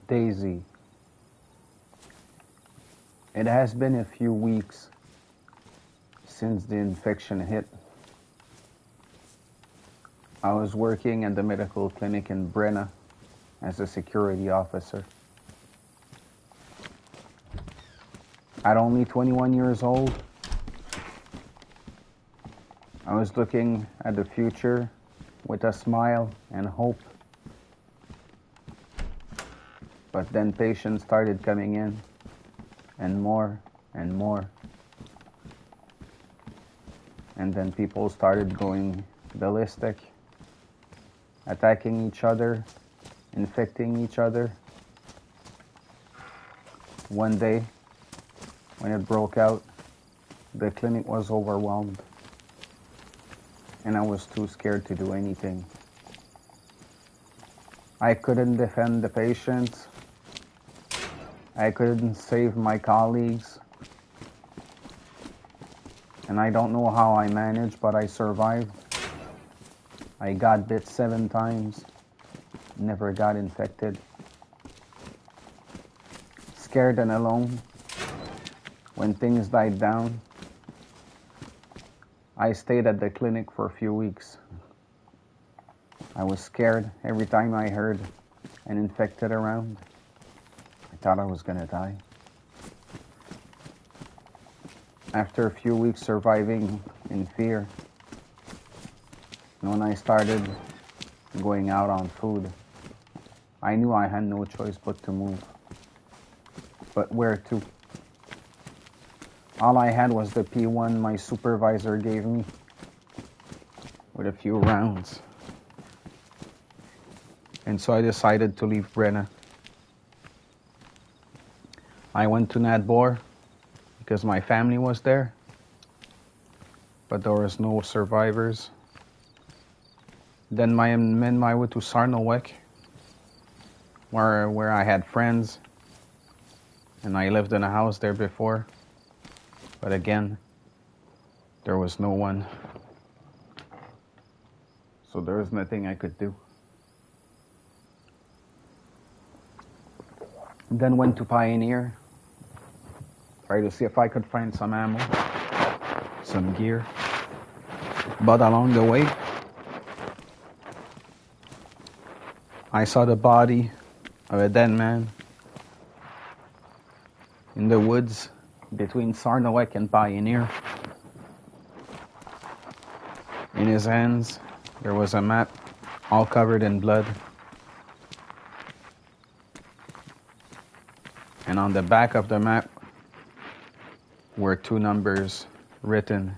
Dayz. It has been a few weeks since the infection hit. I was working at the medical clinic in Brenna as a security officer. At only 21 years old, I was looking at the future with a smile and hope. But then patients started coming in, and more and more. And then people started going ballistic, attacking each other, infecting each other. One day, when it broke out, the clinic was overwhelmed, and I was too scared to do anything. I couldn't defend the patients. I couldn't save my colleagues. And I don't know how I managed, but I survived. I got bit 7 times, never got infected. Scared and alone, when things died down, I stayed at the clinic for a few weeks. I was scared every time I heard an infected around. I thought I was gonna die. After a few weeks surviving in fear, and when I started going out on food, I knew I had no choice but to move. But where to? All I had was the P1 my supervisor gave me, with a few rounds. And so I decided to leave Brenna. I went to Nadbor because my family was there, but there was no survivors. Then I made my way to Sarnowek, where I had friends, and I lived in a house there before. But again, there was no one. So there was nothing I could do. Then went to Pioneer, tried to see if I could find some ammo, some gear. But along the way, I saw the body of a dead man in the woods between Sarnowek and Pioneer. In his hands, there was a map all covered in blood. And on the back of the map were 2 numbers written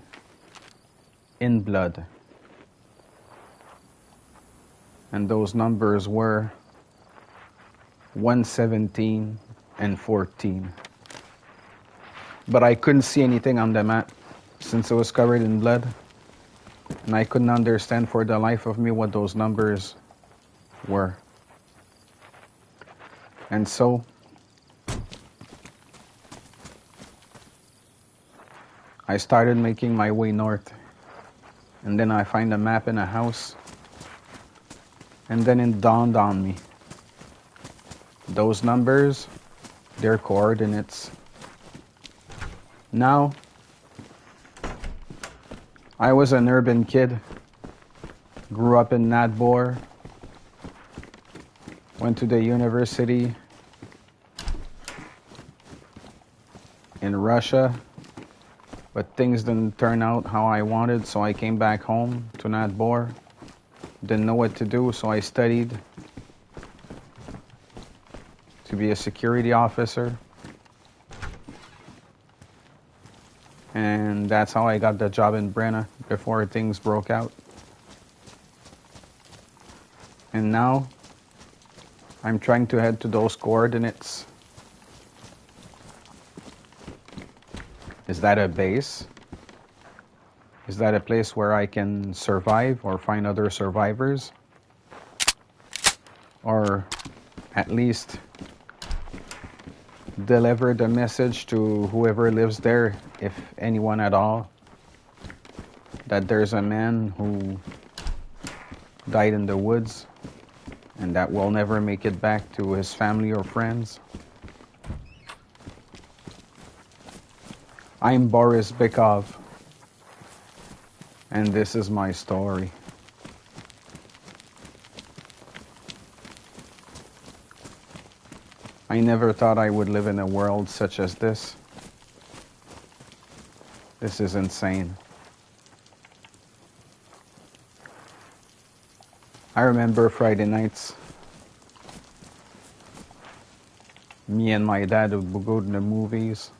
in blood. And those numbers were 117 and 14. But I couldn't see anything on the map since it was covered in blood. And I couldn't understand for the life of me what those numbers were. And so I started making my way north. And then I find a map in a house. And then it dawned on me. Those numbers, they're coordinates. Now, I was an urban kid, grew up in Nadbor, went to the university in Russia, but things didn't turn out how I wanted, so I came back home to Nadbor. Didn't know what to do, so I studied to be a security officer. And that's how I got the job in Brenna before things broke out. And now I'm trying to head to those coordinates. Is that a base? Is that a place where I can survive or find other survivors? Or at least deliver the message to whoever lives there, if anyone at all, that there's a man who died in the woods and that will never make it back to his family or friends. I'm Boris Bykov, and this is my story. I never thought I would live in a world such as this. This is insane. I remember Friday nights. Me and my dad would go to the movies.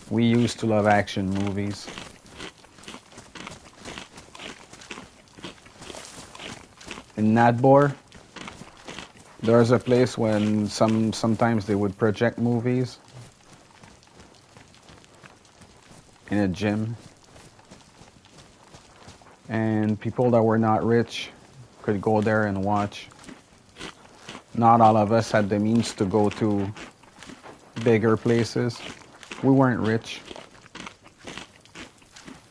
We used to love action movies. In Natbor, there's a place when sometimes they would project movies in a gym. And people that were not rich could go there and watch. Not all of us had the means to go to bigger places. We weren't rich.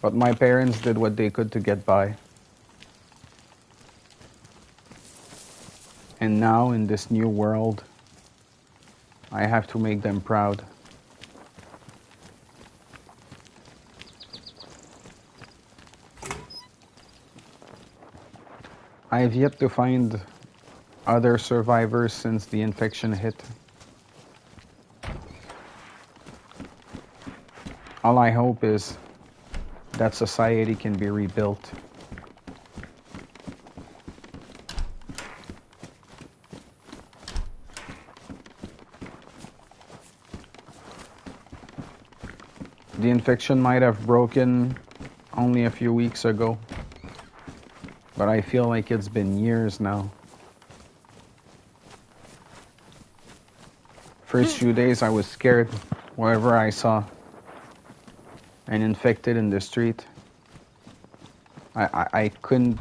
But my parents did what they could to get by. And now in this new world, I have to make them proud. I have yet to find other survivors since the infection hit. All I hope is that society can be rebuilt. The infection might have broken only a few weeks ago, but I feel like it's been years now. First few days I was scared wherever I saw an infected in the street. I couldn't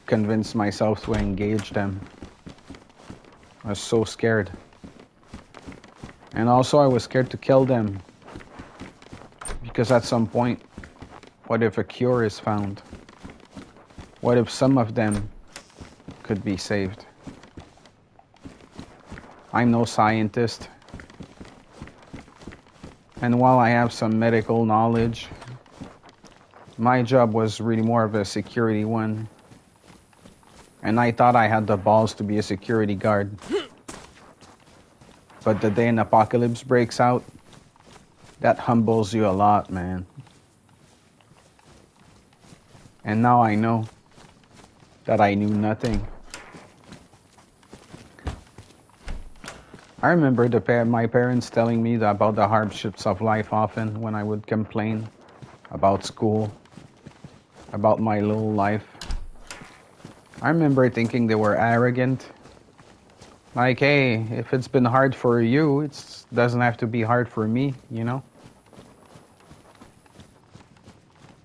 convince myself to engage them. I was so scared. And also I was scared to kill them. Because at some point, what if a cure is found? What if some of them could be saved? I'm no scientist. And while I have some medical knowledge, my job was really more of a security one. And I thought I had the balls to be a security guard. But the day an apocalypse breaks out, that humbles you a lot, man. And now I know that I knew nothing. I remember my parents telling me about the hardships of life often when I would complain about school, about my little life. I remember thinking they were arrogant. Like, hey, if it's been hard for you, it doesn't have to be hard for me, you know?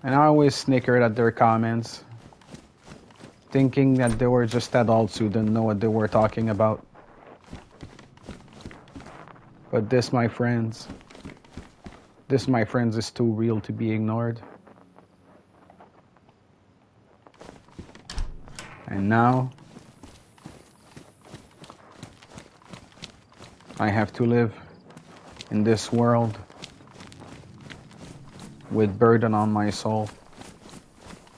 And I always snickered at their comments, thinking that they were just adults who didn't know what they were talking about. But this, my friends, is too real to be ignored. And now, I have to live in this world with burden on my soul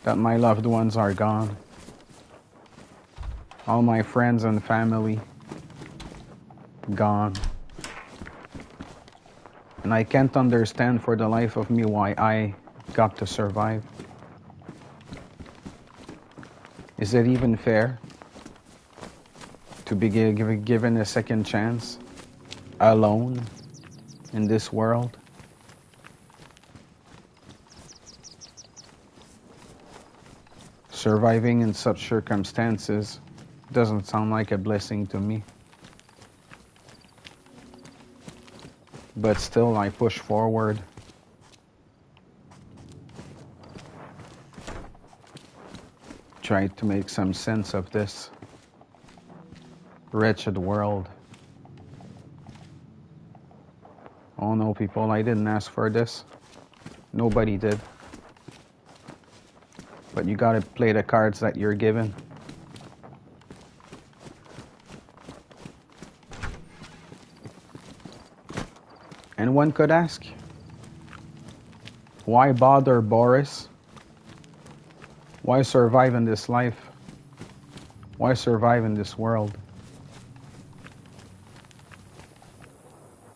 that my loved ones are gone. All my friends and family gone. And I can't understand for the life of me why I got to survive. Is it even fair to be given a second chance alone in this world? Surviving in such circumstances doesn't sound like a blessing to me. But still, I push forward. Try to make some sense of this wretched world. Oh no, people, I didn't ask for this. Nobody did. But you gotta play the cards that you're given. And one could ask, why bother, Boris? Why survive in this life? Why survive in this world?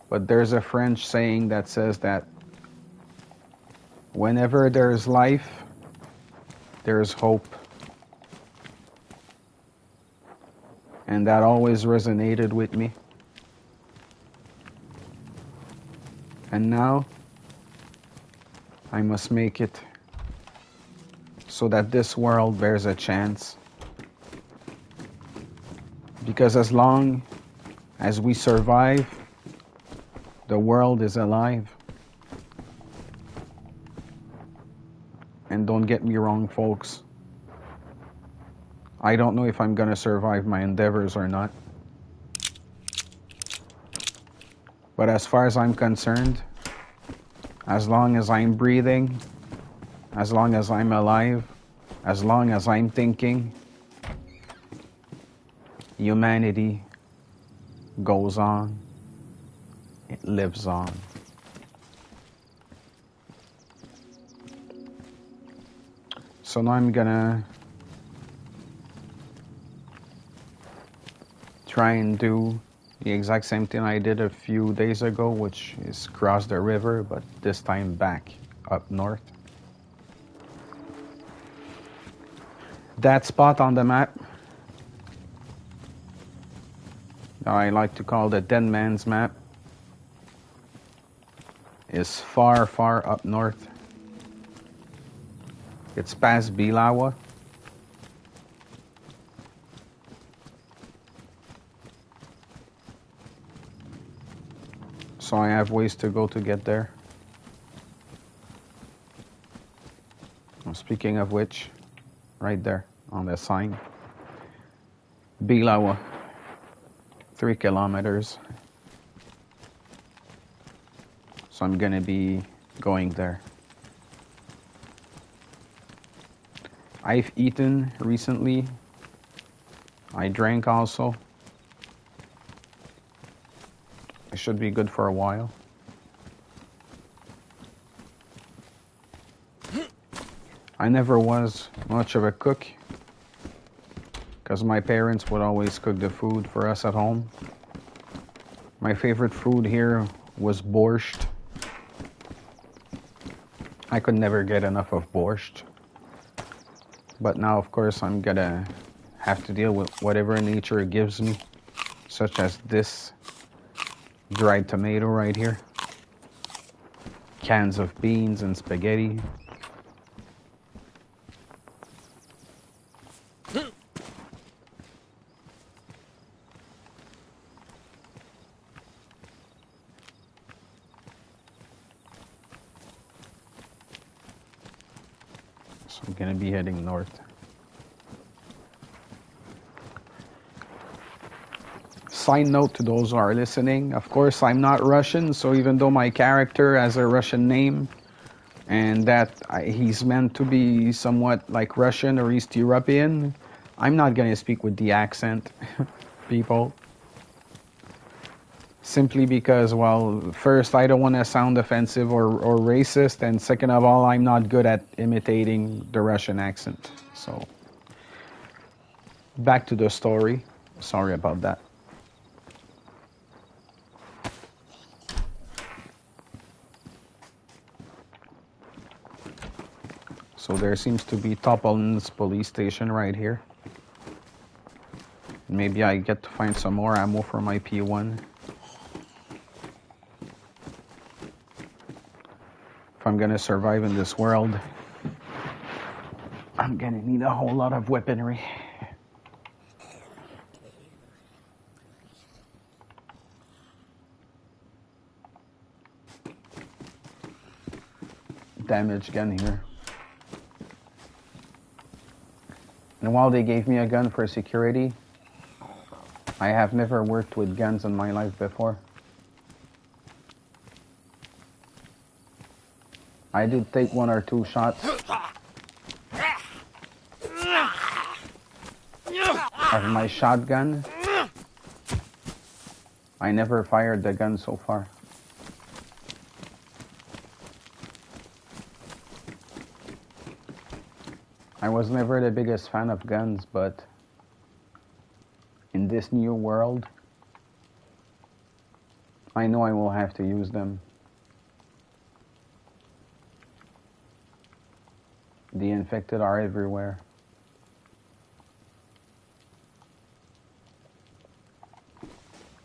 But there's a French saying that says that whenever there's life, there's hope. And that always resonated with me. And now, I must make it so that this world bears a chance. Because as long as we survive, the world is alive. And don't get me wrong, folks. I don't know if I'm gonna survive my endeavors or not. But as far as I'm concerned, as long as I'm breathing, as long as I'm alive, as long as I'm thinking, humanity goes on. It lives on. So now I'm gonna try and do the exact same thing I did a few days ago, which is cross the river, but this time back up north. That spot on the map that I like to call the dead man's map is far, far up north. It's past Bilawa. So I have ways to go to get there. Speaking of which, right there on the sign, Bilawa, 3 kilometers. So I'm gonna be going there. I've eaten recently. I drank also. I should be good for a while. I never was much of a cook because my parents would always cook the food for us at home. My favorite food here was borscht. I could never get enough of borscht. But now, of course, I'm gonna have to deal with whatever nature gives me, such as this dried tomato right here, cans of beans and spaghetti. So I'm gonna be heading north. Side note to those who are listening, of course I'm not Russian, so even though my character has a Russian name and that he's meant to be somewhat like Russian or East European, I'm not gonna speak with the accent, people. Simply because, well, first, I don't want to sound offensive or racist, and second of all, I'm not good at imitating the Russian accent. So, back to the story. Sorry about that. So there seems to be Topolin's police station right here. Maybe I get to find some more ammo for my P1. If I'm gonna survive in this world, I'm gonna need a whole lot of weaponry. Damaged gun here. And while they gave me a gun for security, I have never worked with guns in my life before. I did take 1 or 2 shots of my shotgun. I never fired the gun so far. I was never the biggest fan of guns, but in this new world, I know I will have to use them. The infected are everywhere.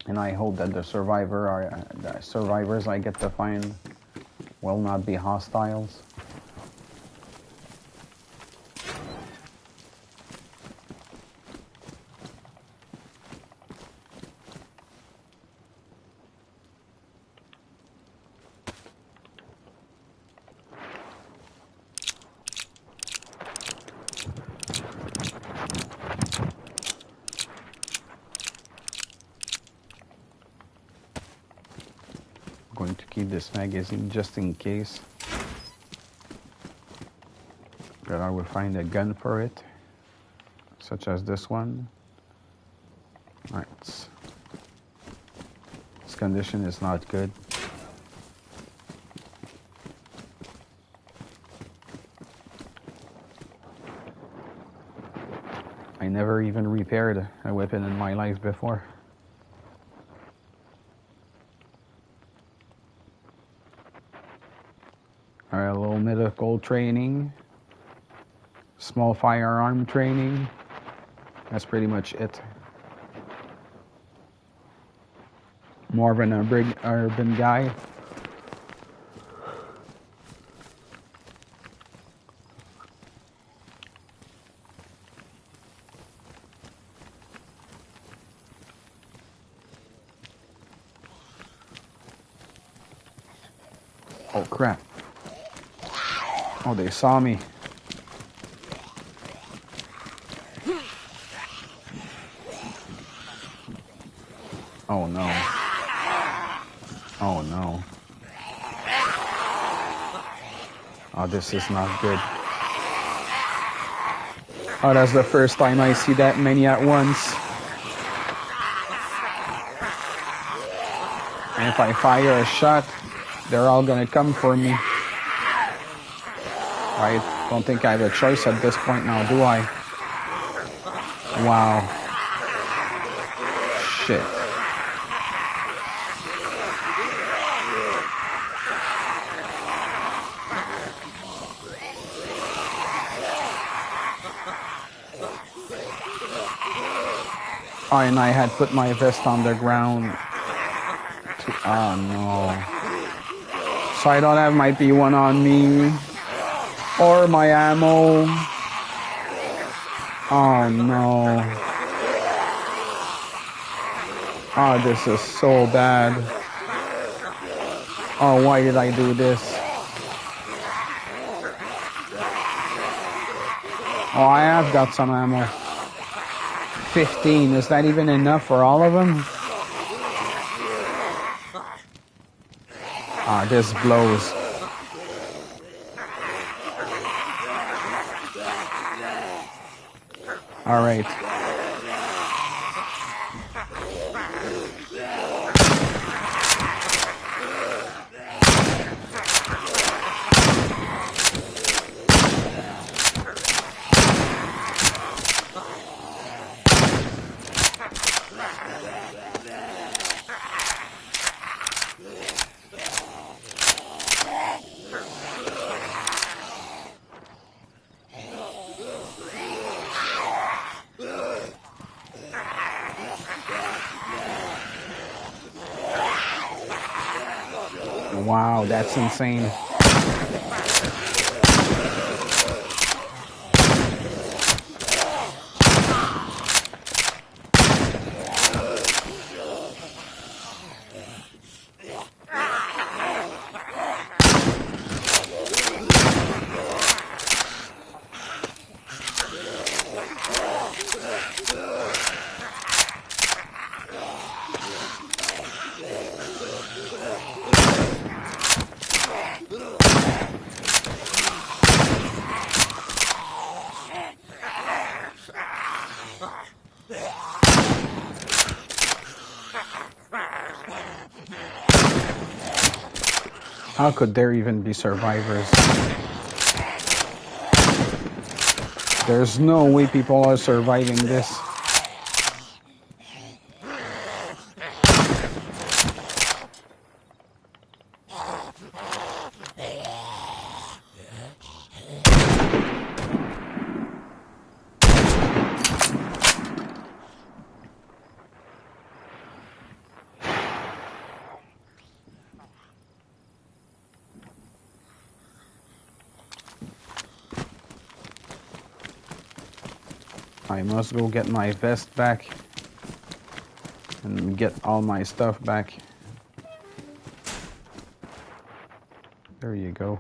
And I hope that the survivors I get to find will not be hostiles. Going to keep this magazine just in case that I will find a gun for it, such as this one. Alright, this condition is not good. I never even repaired a weapon in my life before. A little medical training, small firearm training. That's pretty much it. More of an urban guy. Oh crap. Oh, they saw me. Oh no. Oh no. Oh, this is not good. Oh, that's the first time I see that many at once. And if I fire a shot, they're all gonna come for me. I don't think I have a choice at this point now, do I? Wow. Shit. Oh, and I had put my vest on the ground. Oh no. So I don't have my P1 on me. Or my ammo. Oh no. Oh, this is so bad. Oh, why did I do this? Oh, I have got some ammo. 15. Is that even enough for all of them? Ah, this blows. All right. Wow, that's insane. How could there even be survivors? There's no way people are surviving this. I must go get my vest back and get all my stuff back. There you go.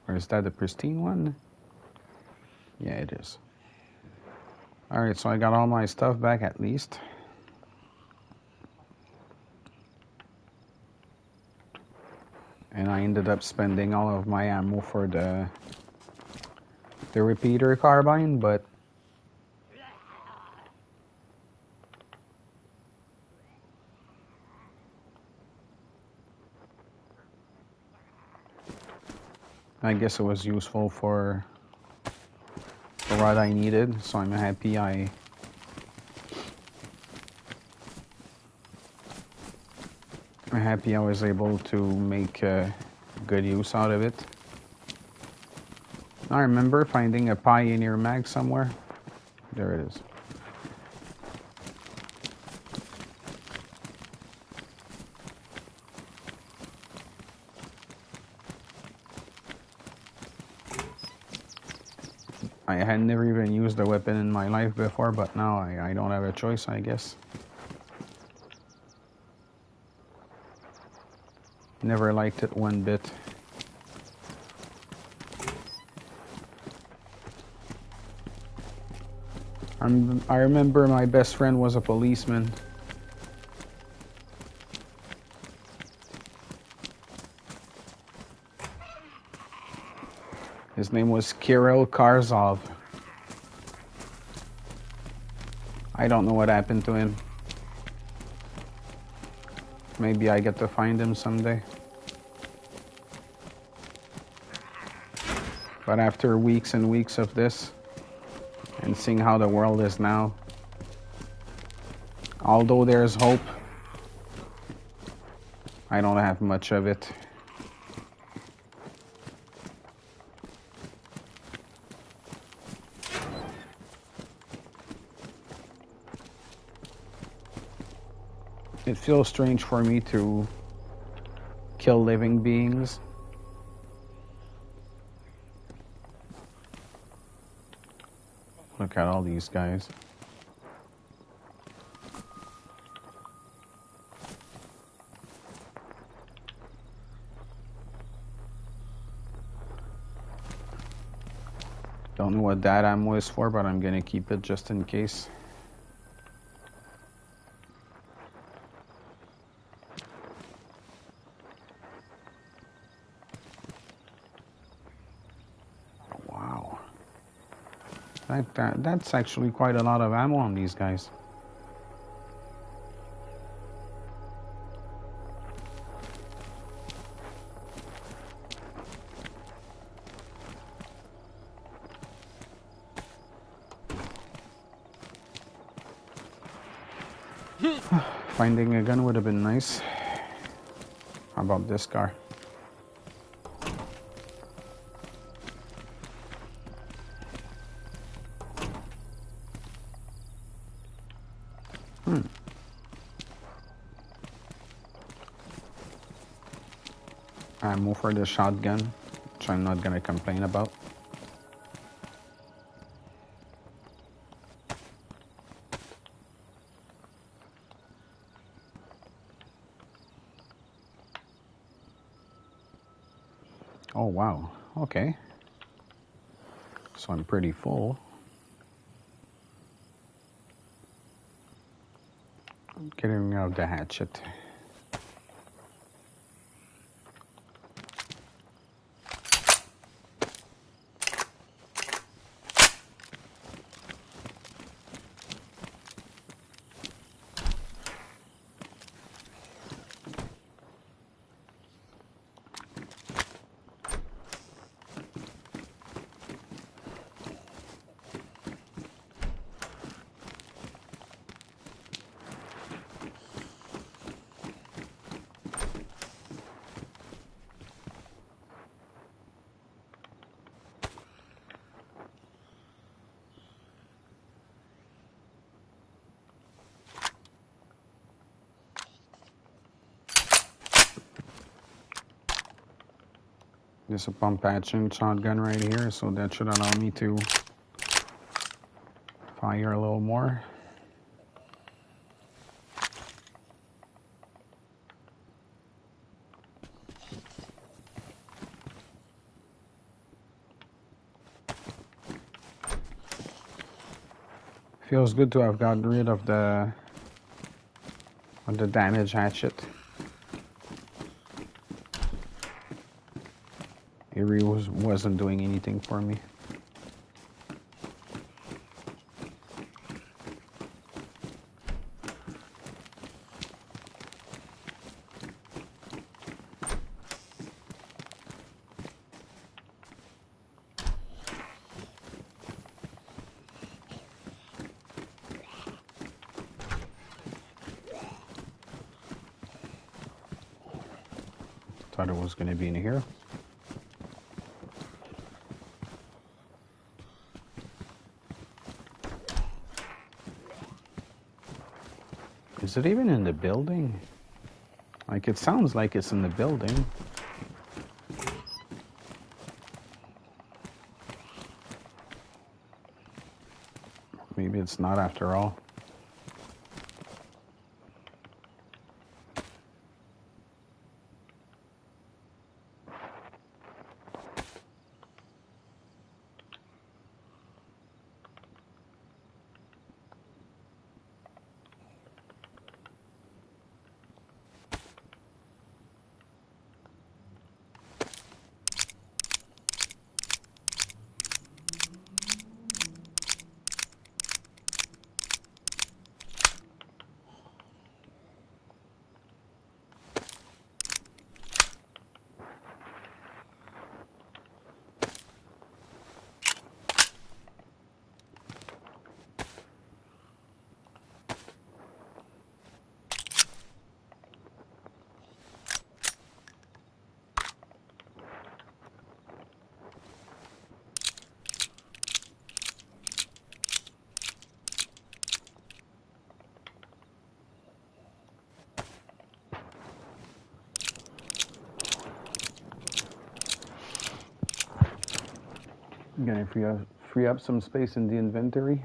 Or is that the pristine one? Yeah, it is. Alright, so I got all my stuff back at least. And I ended up spending all of my ammo for the repeater carbine, but I guess it was useful for what I needed, so I'm happy I'm happy I was able to make good use out of it. I remember finding a Pioneer mag somewhere. There it is. I had never even used a weapon in my life before, but now I don't have a choice, I guess. Never liked it one bit. I remember my best friend was a policeman. His name was Kirill Karzov. I don't know what happened to him. Maybe I get to find him someday. But after weeks and weeks of this, and seeing how the world is now, although there's hope, I don't have much of it. It feels strange for me to kill living beings. Look at all these guys. Don't know what that ammo is for, but I'm gonna keep it just in case. Wow. That's actually quite a lot of ammo on these guys. Finding a gun would have been nice. How about this car? Ammo for the shotgun, which I'm not gonna complain about. Oh wow, okay. So I'm pretty full. I'm getting out the hatchet. There's a pump action shotgun right here, so that should allow me to fire a little more. Feels good to have gotten rid of the damage hatchet. It really wasn't doing anything for me. Thought it was going to be in here. Is it even in the building? Like, it sounds like it's in the building. Maybe it's not after all. I'm gonna free up some space in the inventory.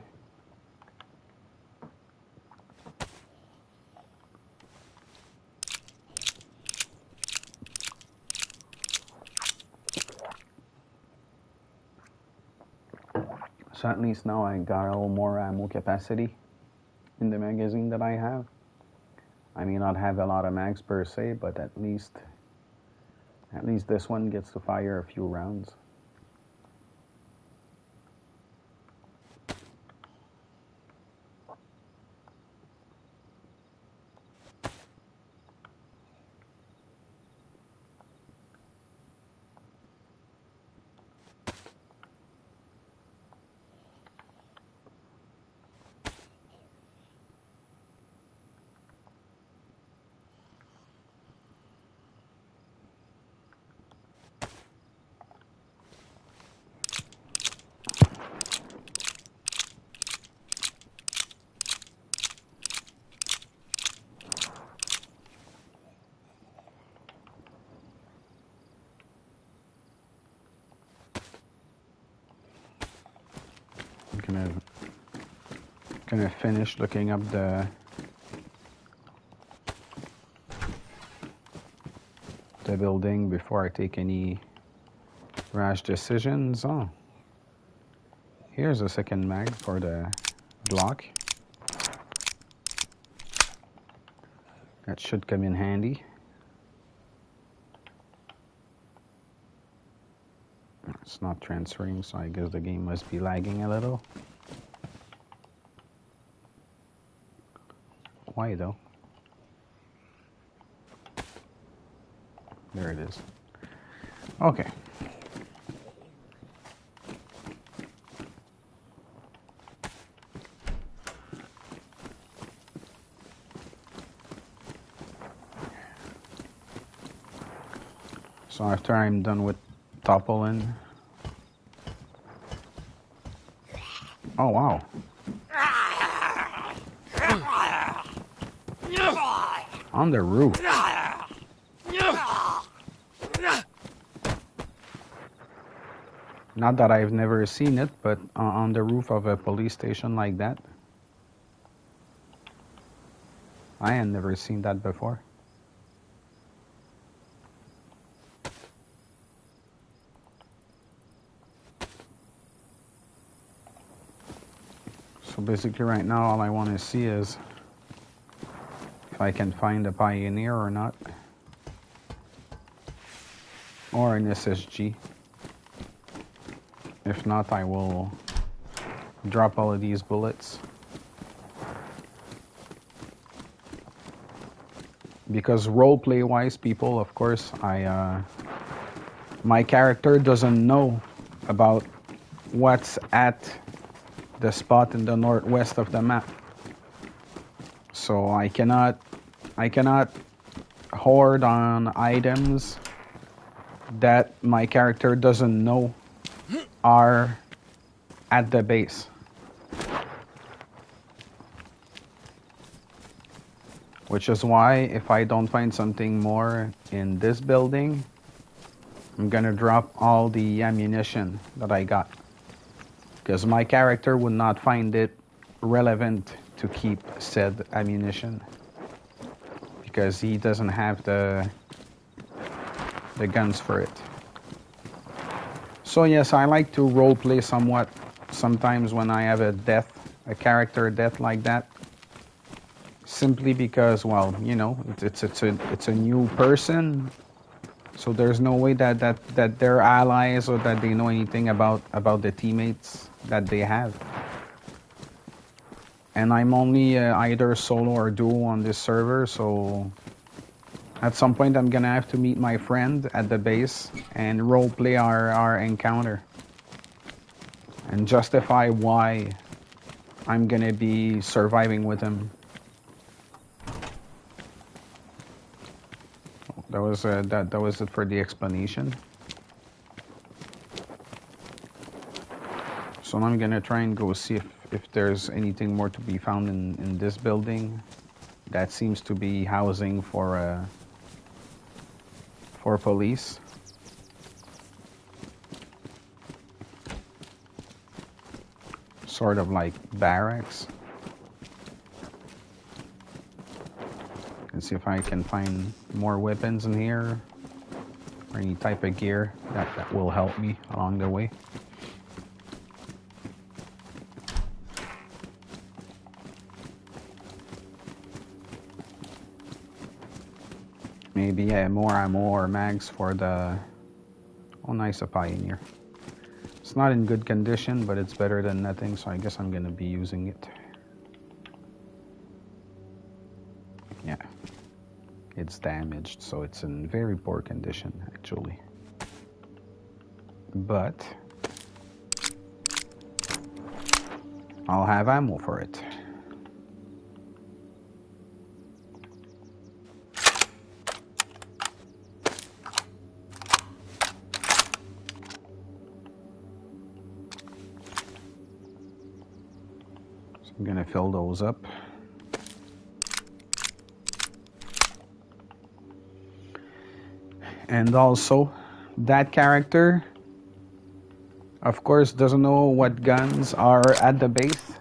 So at least now I got a little more ammo capacity in the magazine that I have. I may not have a lot of mags per se, but at least this one gets to fire a few rounds. Gonna finish looking up the building before I take any rash decisions. Oh, here's a second mag for the block. That should come in handy. It's not transferring, so I guess the game must be lagging a little. Why though? There it is. Okay. So after I'm done with toppling. Oh wow. On the roof. Not that I've never seen it, but on the roof of a police station like that, I had never seen that before. So basically right now all I want to see is if I can find a Pioneer or not. Or an SSG. If not, I will drop all of these bullets. Because roleplay wise, people, of course, my character doesn't know about what's at the spot in the northwest of the map. So I cannot hoard on items that my character doesn't know are at the base. Which is why if I don't find something more in this building, I'm gonna drop all the ammunition that I got. Because my character would not find it relevant to keep said ammunition. Because he doesn't have the guns for it. So yes, I like to roleplay somewhat sometimes when I have a character death like that. Simply because, well, you know, it's a new person, so there's no way that they're allies or that they know anything about the teammates that they have. And I'm only either solo or duo on this server, so at some point I'm gonna have to meet my friend at the base and roleplay our encounter and justify why I'm gonna be surviving with him. That was it for the explanation. So now I'm gonna try and go see if there's anything more to be found in this building. That seems to be housing for police. Sort of like barracks. And see if I can find more weapons in here or any type of gear that will help me along the way. Maybe more ammo or mags for the... Oh, nice, a Pioneer. It's not in good condition, but it's better than nothing, so I guess I'm gonna be using it. Yeah. It's damaged, so it's in very poor condition, actually. But I'll have ammo for it. So I'm gonna fill those up. And also, that character, of course, doesn't know what guns are at the base.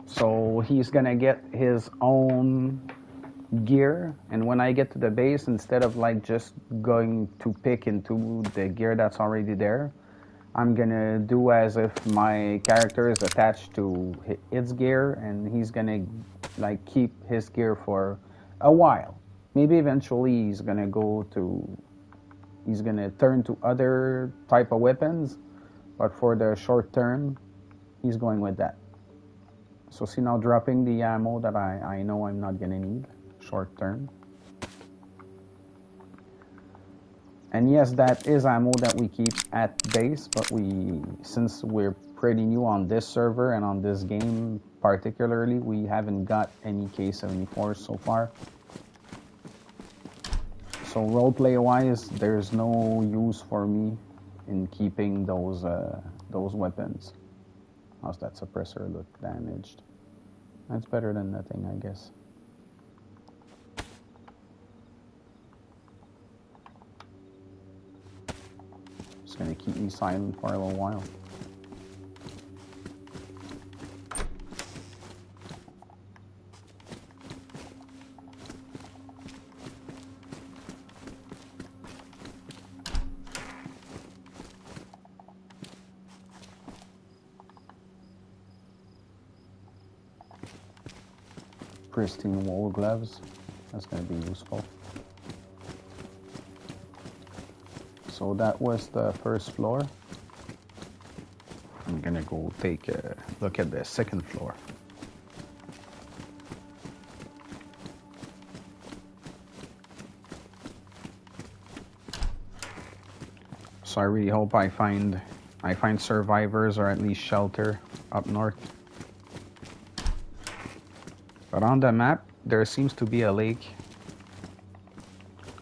So he's gonna get his own gear. And when I get to the base, instead of like just going to pick into the gear that's already there, I'm gonna do as if my character is attached to its gear, and he's gonna like keep his gear for a while. Maybe eventually he's gonna turn to other type of weapons, but for the short term, he's going with that. So see now, dropping the ammo that I know I'm not gonna need short term. And yes, that is ammo that we keep at base, but since we're pretty new on this server and on this game particularly, we haven't got any K74s so far. So roleplay wise, there's no use for me in keeping those weapons. How's that suppressor look damaged? That's better than nothing, I guess. It's gonna keep me silent for a little while. Pristine wool gloves. That's gonna be useful. So that was the first floor. I'm gonna go take a look at the second floor. So I really hope I find survivors or at least shelter up north. But on the map, there seems to be a lake.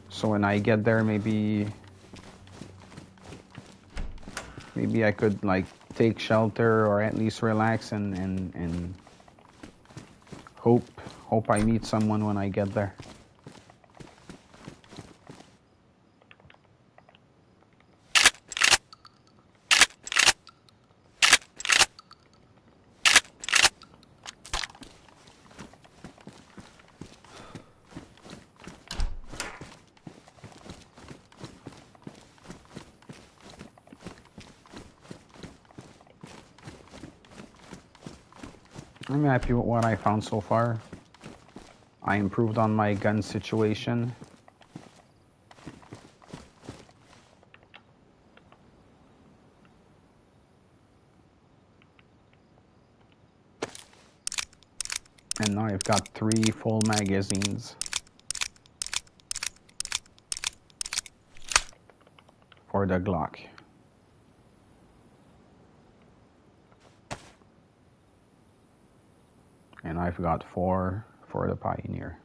So when I get there, maybe I could like take shelter or at least relax and hope I meet someone when I get there. I'm happy with what I found so far. I improved on my gun situation. And now I've got 3 full magazines for the Glock. And I've got 4 for the Pioneer.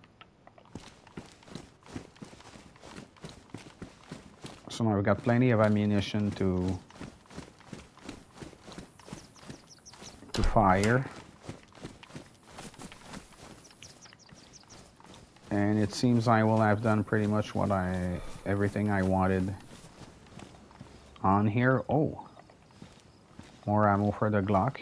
So now we've got plenty of ammunition to fire. And it seems I will have done pretty much everything I wanted on here. Oh, more ammo for the Glock.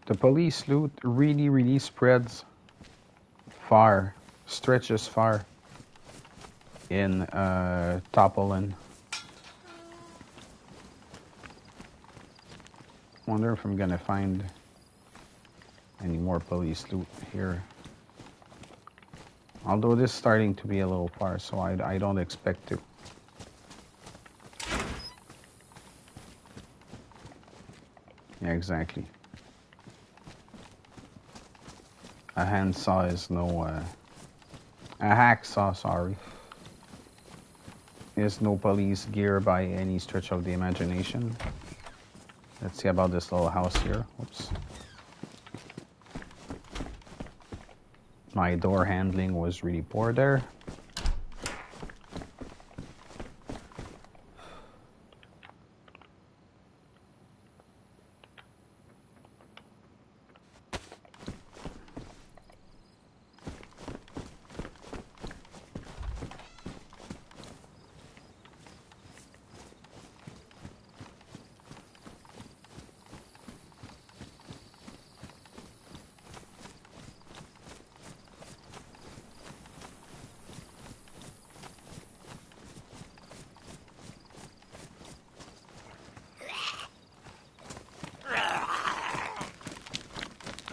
The police loot really spreads far, stretches far in Topolin. Wonder if I'm gonna find any more police loot here. Although this is starting to be a little far, so I don't expect to. Yeah, exactly. A handsaw is no, a hacksaw, sorry, is no police gear by any stretch of the imagination. Let's see about this little house here. Whoops. My door handling was really poor there.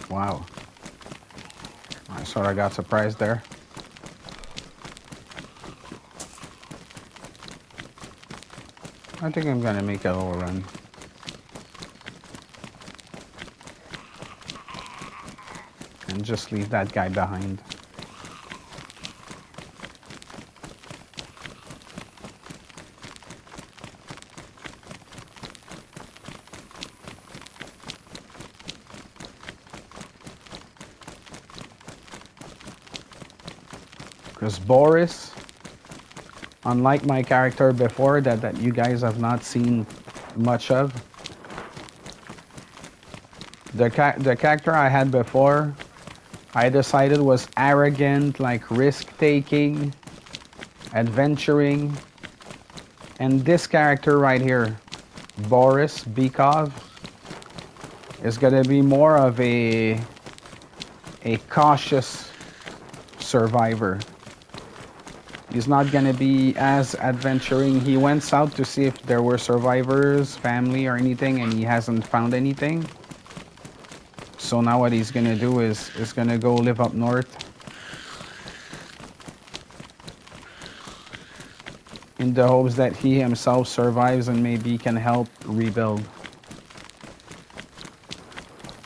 Wow. I sort of got surprised there. I think I'm gonna make a little run. And just leave that guy behind. Because Boris, unlike my character before that you guys have not seen much of, The character I had before, I decided was arrogant, like risk-taking, adventuring. And this character right here, Boris, Bykov, is gonna be more of a cautious survivor. He's not gonna be as adventuring. He went south to see if there were survivors, family, or anything, and he hasn't found anything. So now what he's gonna do is gonna go live up north in the hopes that he himself survives and maybe can help rebuild.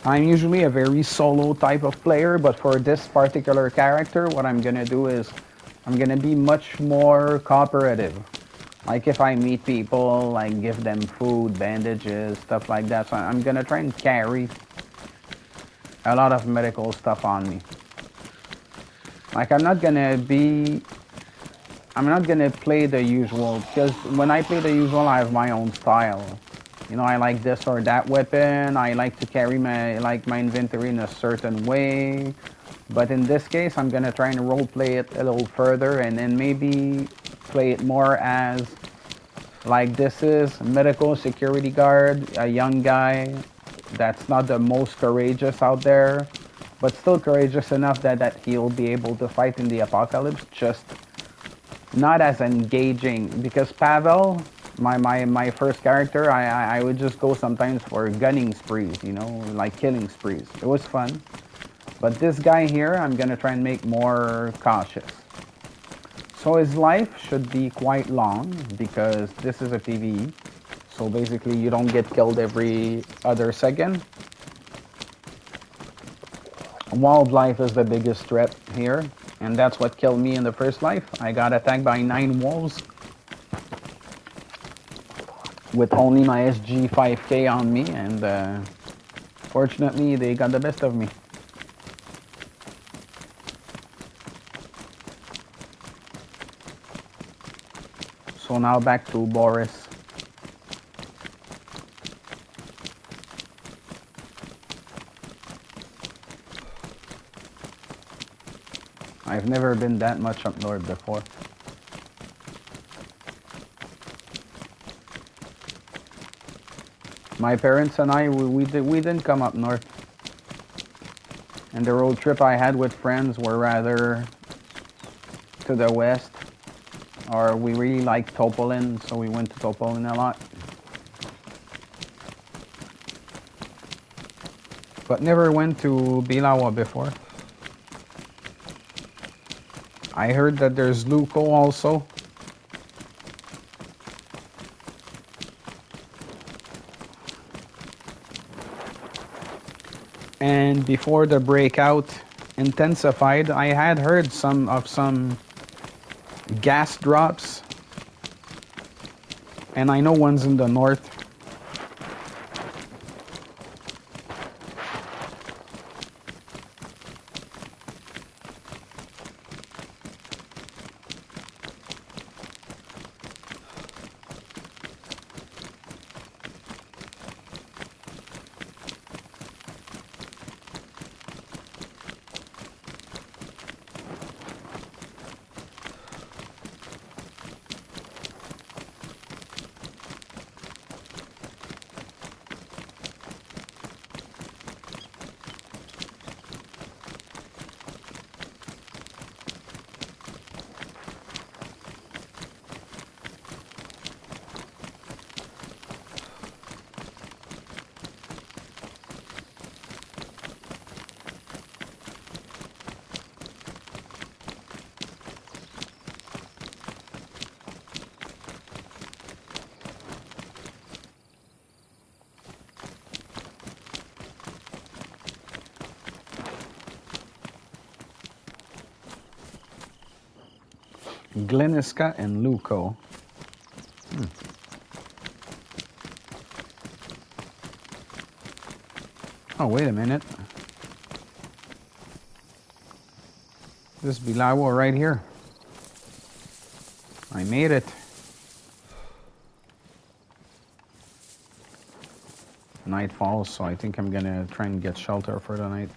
I'm usually a very solo type of player, but for this particular character, what I'm gonna do is I'm gonna be much more cooperative. Like if I meet people, like give them food, bandages, stuff like that. So I'm gonna try and carry a lot of medical stuff on me. Like I'm not gonna play the usual, because when I play the usual, I have my own style. You know, I like this or that weapon. I like to carry my inventory in a certain way. But in this case, I'm gonna try and role play it a little further, and then maybe play it more as like this is medical security guard, a young guy that's not the most courageous out there, but still courageous enough that he'll be able to fight in the apocalypse, just not as engaging. Because Pavel, my first character, I would just go sometimes for gunning sprees, you know, like killing sprees. It was fun. But this guy here, I'm gonna try and make more cautious. So his life should be quite long because this is a PvE. So basically you don't get killed every other second. Wildlife is the biggest threat here, and that's what killed me in the first life. I got attacked by 9 wolves with only my SG 5K on me, and fortunately they got the best of me. So now back to Boris. I've never been that much up north before. My parents and I, we didn't come up north. And the road trip I had with friends were rather to the west. Or we really liked Topolin, so we went to Topolin a lot. But never went to Bilawa before. I heard that there's Luco also. And before the breakout intensified, I had heard some gas drops. And I know one's in the north. Gleniska and Luco. Oh, wait a minute. This Bilawa right here. I made it. night falls, so I think I'm gonna try and get shelter for the night.